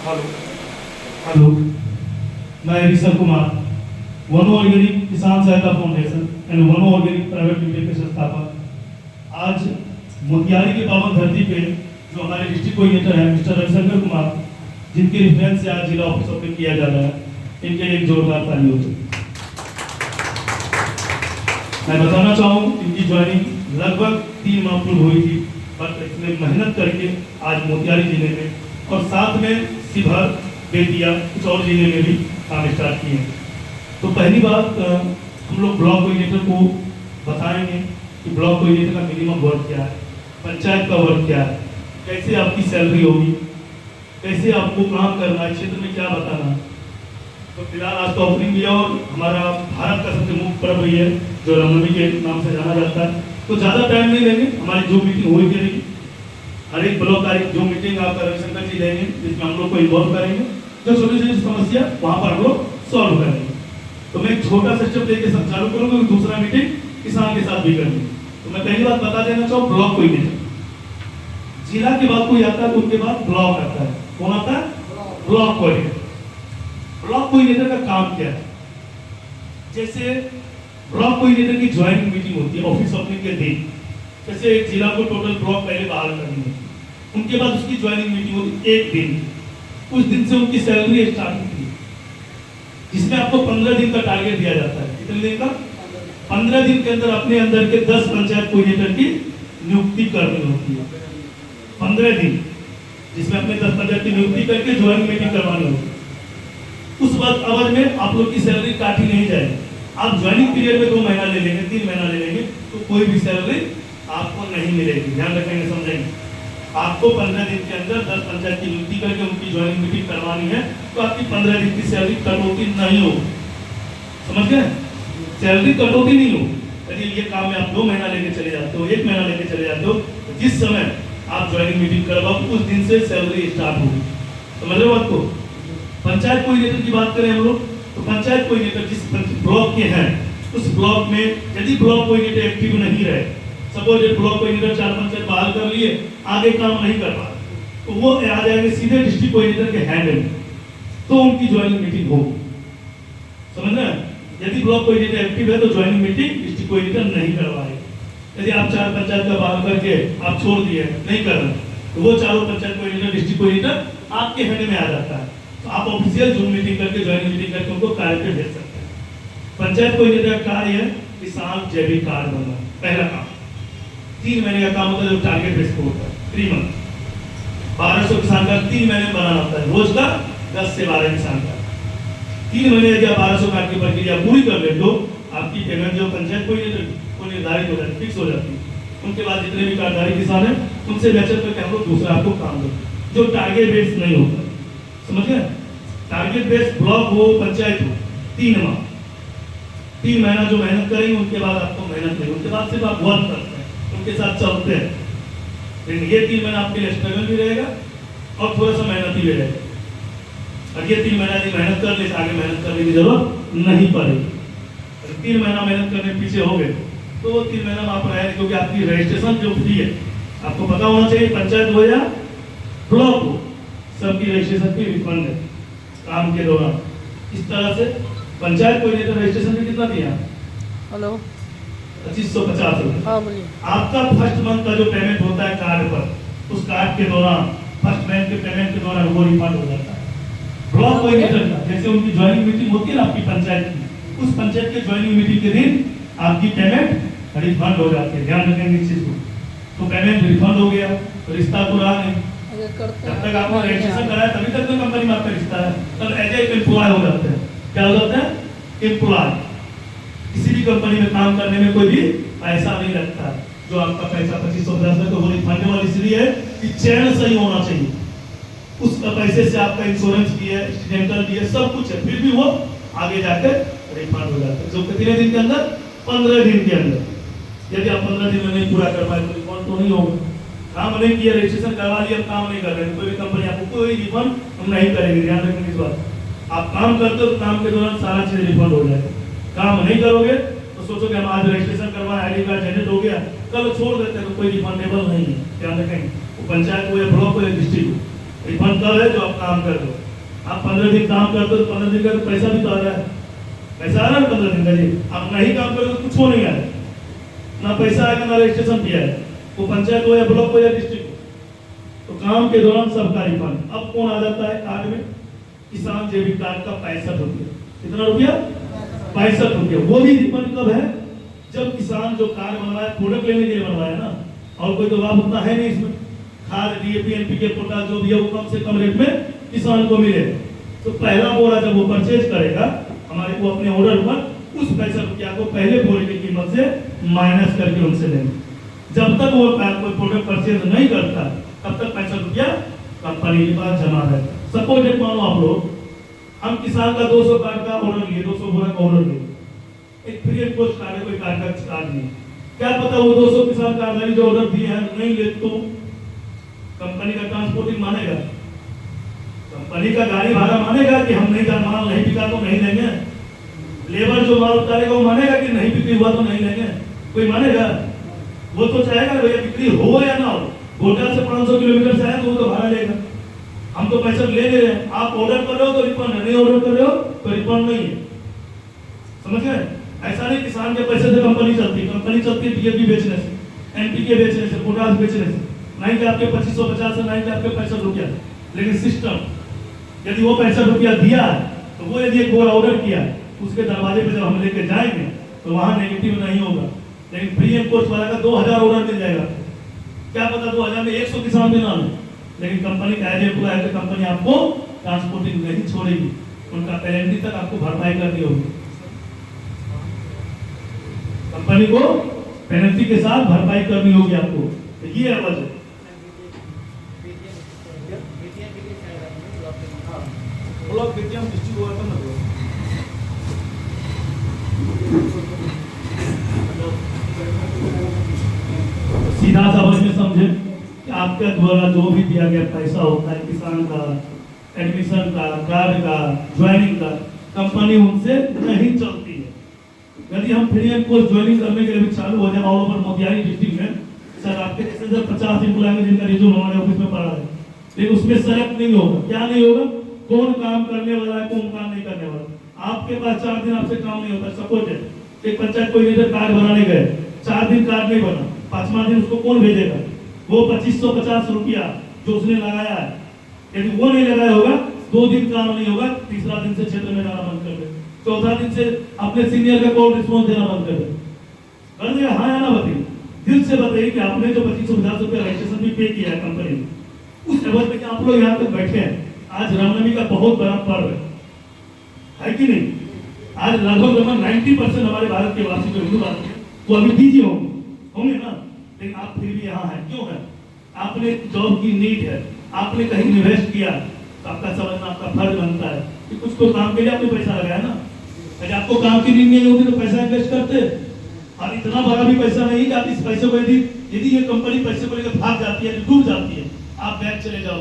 Hello hello, मैं ऋषभ कुमार, वनो organic किसान सहायता फाउंडेशन एंड वनो ऑर्गेनिक प्राइवेट लिमिटेड के संस्थापक। आज मोतिहारी के पावन धरती पे जो हमारे डिस्ट्रिक्ट कोऑर्डिनेटर हैं मिस्टर रविशंकर कुमार, जिनके रेफरेंस से आज जिला ऑफिस ओपन किया जा रहा है, इनके लिए एक जोरदार ताली हो। मैं बताना चाहूँ इनकी ज्वाइनिंग लगभग 3 माह पूर्व हुई थी, पर इसने मेहनत करके आज मोतिहारी जिले में और साथ में शिवहर, बेतिया, कुछ और जिले में भी काम स्टार्ट किए हैं। तो पहली बात हम लोग ब्लॉक कोऑर्डिनेटर को बताएंगे कि ब्लॉक कोऑर्डिनेटर का मिनिमम वर्क क्या है, पंचायत का वर्क क्या है, कैसे आपकी सैलरी होगी, कैसे आपको काम करना है, क्षेत्र में क्या बताना है। तो फिलहाल आज का ओपनिंग किया और हमारा भारत का सबसे मुख्य पर्व है जो रामनवमी के नाम से जाना जाता है। तो ज़्यादा टाइम नहीं लेंगे, हमारी जो मीटिंग हुई थी हर एक ब्लॉक तारीख जो मीटिंग आपका रविशंकर जी लेंगे, जिसमें हम लोग को इन्वॉल्व करेंगे, जो छोटी छोटी समस्या वहाँ पर हम लोग सॉल्व करेंगे। तो मैं एक छोटा सा स्टेप लेके सब चालू करूँगा, दूसरा मीटिंग किसान के साथ भी करेंगे। तो मैं पहली बात बता देना चाहूँ, ब्लॉक कोऑर्डिनेटर जिला के बाद कोई आता है तो उनके बाद ब्लॉक आता है। कौन आता है? Block coordinator. ब्लॉक कोऑर्डिनेटर का काम क्या है? जैसे ब्लॉक कोऑर्डिनेटर की ज्वाइनिंग मीटिंग होती है ऑफिस ओपनिंग के दिन, जैसे एक जिला को टोटल ब्लॉक पहले बहाल करनी है, उनके बाद उसकी ज्वाइनिंग मीटिंग होती है एक दिन। उस दिन से उनकी सैलरी स्टार्ट होती है, जिसमें आपको 15 दिन का टारगेट दिया जाता है। कितने दिन का? 15 दिन के अंदर अपने अंदर के 10 पंचायत कोऑर्डिनेटर की नियुक्ति करनी होती है। 15 दिन जिसमें अपने 10 पंचायत की नियुक्ति करके ज्वाइनिंग मीटिंग करवानी होती है। उस वक्त अवधि में आप लोग की सैलरी काटी नहीं जाएगी। आप ज्वाइनिंग पीरियड में 2 महीना ले लेंगे, 3 महीना ले लेंगे, तो कोई भी सैलरी आपको नहीं मिलेगी। ध्यान रखेंगे, समझेंगे। आपको 15 दिन के अंदर 10 पंचायत की नियुक्ति करके उनकी ज्वाइनिंग मीटिंग करवानी है, तो आपकी 15 दिन की सैलरी कटौती नहीं हो। समझ गए? सैलरी कटौती नहीं हो। यदि ये काम में आप 2 महीना लेके चले जाते हो, 1 महीना लेके चले जाते हो, तो जिस समय आप ज्वाइनिंग मीटिंग करवाओ उस दिन से सैलरी स्टार्ट होगी। समझ रहे हो बात को? पंचायत कोऑर्डिनेटर की बात करें हम लोग, तो पंचायत कोऑर्डिनेटर जिस ब्लॉक के हैं उस ब्लॉक में यदि ब्लॉक कोऑर्डिनेटर एक्टिव नहीं रहे, सपोज ब्लॉक कोऑर्डिनेटर 4 पंचायत बहाल कर लिए, आगे काम नहीं कर पा, तो वो आ जाएंगे सीधे डिस्ट्रिक्ट कोऑर्डिनेटर के हैंड में, तो उनकी ज्वाइनिंग मीटिंग होगी। समझ रहे हैं? यदि ब्लॉक कोऑर्डिनेटर एक्टिव है तो ज्वाइनिंग मीटिंग डिस्ट्रिक्ट कोऑर्डिनेटर नहीं करवाएगा। यदि आप 4 पंचायत का बहाल करके आप छोड़ दिए, नहीं कर रहे, तो वो चारों पंचायत कोऑर्डिनेटर डिस्ट्रिक्ट कोऑर्डिनेटर आपके हैंड में आ जाता है। तो आप ऑफिशियल जूम मीटिंग करके ज्वाइनिंग मीटिंग करके उनको कार्य पे भेज सकते हैं। पंचायत कोऑर्डिनेटर का कार्य है किसान जैविक कार्ड बनना, पहला काम। 3 महीने का काम होता है, जो टारगेट बेस पे होता है 3 मंथ। 1200 किसान का 3 महीने बनाना होता है, रोज का 10 से 12 किसान का 3 महीने यदि आप 1200 कार्ड की प्रक्रिया पूरी कर ले तो आपकी पेमेंट जो पंचायत को निर्धारित हो जाती है, फिक्स हो जाती है। उनके बाद जितने भी कार्डधारी किसान है उनसे मैचअप करके हम लोग दूसरा आपको काम देते हैं, जो टारगेट बेस नहीं होता। समझ गए? टारगेट बेस ब्लॉक हो, पंचायत हो, 3 माह 3 महीना जो मेहनत करेंगे, उनके बाद आपको मेहनत नहीं, उनके बाद सिर्फ आप वर्क करते हैं, उनके साथ चलते हैं। लेकिन ये 3 महीना आपके लिए स्ट्रगल भी रहेगा और थोड़ा सा मेहनत भी रहेगा। और ये 3 महीना यदि मेहनत कर ले, आगे मेहनत करने की जरूरत नहीं पड़ेगी। 3 महीना मेहनत करने पीछे हो गए तो वो 3 महीना में आप रहेंगे, क्योंकि आपकी रजिस्ट्रेशन जो फ्री है, आपको पता होना चाहिए, पंचायत हो या ब्लॉक हो, सबकी रजिस्ट्रेशन की रिफंड है काम के दौरान। इस तरह से पंचायत कोऑर्डिनेटर रजिस्ट्रेशन में कितना दिया? हेलो, 2550 रुपये। हाँ बोलिए। आपका फर्स्ट मंथ का जो पेमेंट होता है कार्ड पर, उस कार्ड के दौरान फर्स्ट मंथ के पेमेंट के दौरान वो रिफंड हो जाता है। ब्लॉक कोऑर्डिनेटर का जैसे उनकी ज्वाइनिंग मीटिंग होती है ना आपकी पंचायत की, उस पंचायत के ज्वाइनिंग मीटिंग के दिन आपकी पेमेंट रिफंड हो जाती है। ध्यान रखेंगे इस चीज को। तो पेमेंट रिफंड हो गया तो रिश्ता तो रहा नहीं। जब तक आपने रजिस्ट्रेशन कराया तभी तक तो कंपनी में आपका रिश्ता है, तब एज ए एम्प्लॉय हो जाते हैं। क्या हो जाते हैं? एम्प्लॉय। किसी भी कंपनी में काम करने में कोई भी पैसा नहीं लगता है। जो आपका पैसा 2550 रुपये, तो वो रिफंडेबल इसलिए है कि चयन सही होना चाहिए। उस पैसे से आपका इंश्योरेंस भी है, एक्सीडेंटल भी है, सब कुछ है, फिर भी वो आगे जाकर रिफंड हो जाता है। जो कितने दिन के अंदर? 15 दिन के अंदर। यदि आप 15 दिन में नहीं पूरा कर पाए तो रिफंड तो नहीं होगा। काम नहीं किया, रजिस्ट्रेशन करवा लिया, काम नहीं कर रहे, कोई भी कंपनी आपको कोई रिफंड हम नहीं करेंगे। ध्यान रखेंगे इस बात। आप काम करते हो तो काम के दौरान सारा चीज रिफंड हो जाएगा। काम नहीं करोगे तो सोचो कि हम आज रजिस्ट्रेशन करवाए, आईडी कार्ड जनरेट हो गया, कल छोड़ देते हैं, तो कोई रिफंडेबल नहीं है। ध्यान रखेंगे। वो पंचायत हो या ब्लॉक हो या डिस्ट्रिक्ट हो, रिफंड कब है? जो आप काम कर दो। आप 15 दिन काम करते हो तो 15 दिन का तो पैसा भी तो आ रहा है, पैसा आ रहा है 15 दिन का जी। आप नहीं काम करोगे तो कुछ हो नहीं आया, ना पैसा आएगा ना रजिस्ट्रेशन किया है, वो पंचायत हो या ब्लॉक हो या डिस्ट्रिक्ट हो। तो काम के दौरान सबका रिफंड। अब कौन आ जाता है कार्ड में? किसान जैविक कार्ड का 65 रुपया। कितना रुपया? 65 रुपया। वो भी रिफंड कब है? जब किसान जो कार्ड बनवाया प्रोडक्ट लेने के लिए बनवाया ना, और कोई तो लाभ उतना है नहीं इसमें। खाद, डीएपी, एनपीके, पोटाश जो भी है वो कम से कम रेट में किसान को मिले। तो पहला बोरा जब वो परचेज करेगा हमारे को अपने ऑर्डर पर, उस 65 रुपया को पहले बोरे की कीमत से माइनस करके उनसे लेंगे। जब तक वो कोई प्रोडक्ट परचेज नहीं करता तब तक 65 रुपया कंपनी के पास जमा रहेगा। सपोज एक मानो आप लोग, हम किसान का 200 कार्ड का ऑर्डर लिए, 200 बोरा का ऑर्डर लिए, एक फ्री ऑफ कॉस्ट कार्ड है, कोई कार्ड का चार्ज नहीं। क्या पता वो 200 किसान कार्ड जो ऑर्डर दिए हैं नहीं ले, तो कंपनी का ट्रांसपोर्टिंग मानेगा? कंपनी का गाड़ी भाड़ा मानेगा कि हम नहीं का माल नहीं बिका तो नहीं लेंगे? लेबर जो माल उतारेगा वो मानेगा कि नहीं बिक्री हुआ तो नहीं लेंगे? कोई मानेगा? वो तो चाहेगा भैया बिक्री हो या ना हो। होटल से 500 किलोमीटर से आए तो वो तो भाड़ा लेगा। हम तो पैसा ले रहे हैं, आप ऑर्डर कर रहे हो तो रिफंड है, नहीं ऑर्डर कर रहे हो तो रिफंड नहीं है। समझ गए? ऐसा नहीं किसान के पैसे से कंपनी चलती है। कंपनी चलती है डीएपी बेचने से, एनपीके बेचने से, पोटाश बेचने से। नहीं कि आपके 2550 से, नहीं कि आपके 65 रुपया। लेकिन सिस्टम, यदि वो 65 रुपया दिया तो वो यदि एक बोरा ऑर्डर किया, उसके दरवाजे पे जब हम लेके जाएंगे तो वहां नेगेटिव नहीं होगा। लेकिन फ्री ऑफ कॉस्ट वाला का 2000 ऑर्डर मिल जाएगा। क्या पता 2000 में 100 किसान भी ना ले, लेकिन कंपनी का एज एम्प्लॉय है, कंपनी आपको ट्रांसपोर्टिंग नहीं छोड़ेगी, उनका पेनल्टी तक आपको भरपाई करनी होगी। कंपनी को पेनल्टी के साथ भरपाई करनी होगी आपको। तो ये है वजह। ब्लॉक बीटीएम डिस्ट्रिक्ट हुआ था ना, सीधा समझ में समझे कि आपके द्वारा जो भी दिया गया पैसा होता है किसान का, एडमिशन का, कार्ड का, ज्वाइनिंग का, कंपनी उनसे नहीं चलती है। यदि हम फ्री ऑफ कॉस्ट ज्वाइनिंग करने के लिए भी चालू हो जाए ऑल ओवर मोतिहारी डिस्ट्रिक्ट में, सर आपके जैसे जब 50 एम्प्लॉय में जिनका रिज्यूम हमारे ऑफिस में पड़ा है, लेकिन उसमें सेलेक्ट नहीं होगा। क्या नहीं होगा? कौन काम करने वाला है, कौन काम नहीं करने वाला। आपके पास 4 दिन आपसे काम नहीं होता। सपोज है एक पंचायत कोई लीडर कार्ड बनाने गए, 4 दिन कार्ड नहीं बना, 5वां दिन उसको कौन भेजेगा? वो 2550 रुपया जो उसने लगाया है, यदि वो नहीं लगाया होगा 2 दिन काम नहीं होगा, तीसरा दिन से क्षेत्र में जाना बंद कर दे, चौथा दिन से अपने सीनियर का कॉल रिस्पॉन्स देना बंद कर दे। कर देगा? हाँ या ना बताइए? दिल से बताइए कि आपने जो 2550 रुपया रजिस्ट्रेशन भी पे किया है कंपनी ने, उस एवज पे आप लोग यहाँ तक बैठे हैं। आज रामनवमी का बहुत बड़ा पर्व है कि नहीं? आज लगभग 90% हमारे भारत के वासी जो हिंदू वासी हैं वो अभी बिजी होंगे ना, लेकिन आप फिर भी यहाँ हैं। क्यों है? आपने जॉब की नीड है, आपने कहीं इन्वेस्ट किया, तो आपका समझना आपका फर्ज बनता है कि कुछ तो काम के लिए आपने पैसा लगाया ना। अगर आपको काम की नीड नहीं होती तो पैसा इन्वेस्ट करते। और इतना बड़ा भी पैसा नहीं कि आप इस पैसे को यदि ये कंपनी पैसे को लेकर भाग जाती है, डूब जाती है, आप बैग चले जाओ।